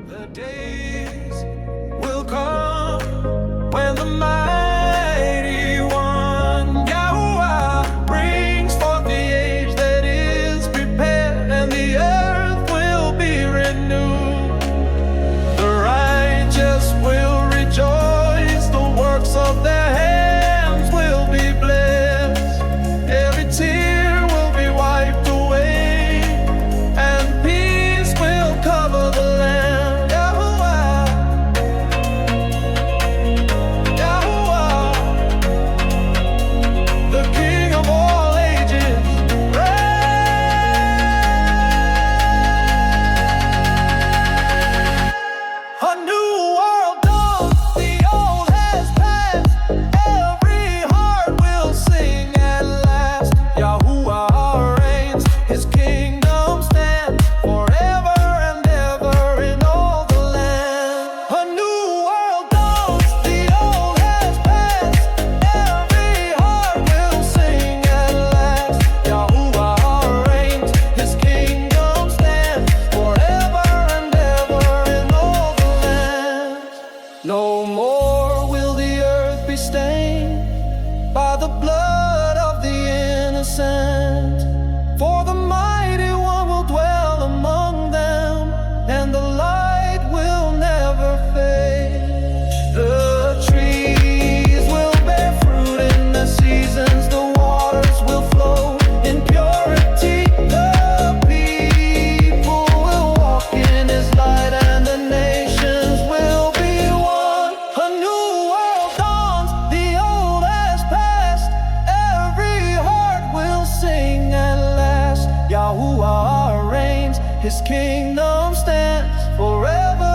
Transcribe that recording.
The days will come when the mighty one, Yahuwah, brings forth the age that is prepared, and the earth will be renewed. The righteous will rejoice, the works of their hands will be blessed. Every tear will be wiped away, and peace will cover the land. No more will the earth be stained by the blood of the innocent, for the mighty one will dwell among them, and the light will never fade. The trees will bear fruit in the seasons, the waters will flow in purity. The people will walk in his light, and the nations will be one. A new world dawns, the old has passed. Every heart will sing at last. Yahuwah reigns, his kingdom stands forever.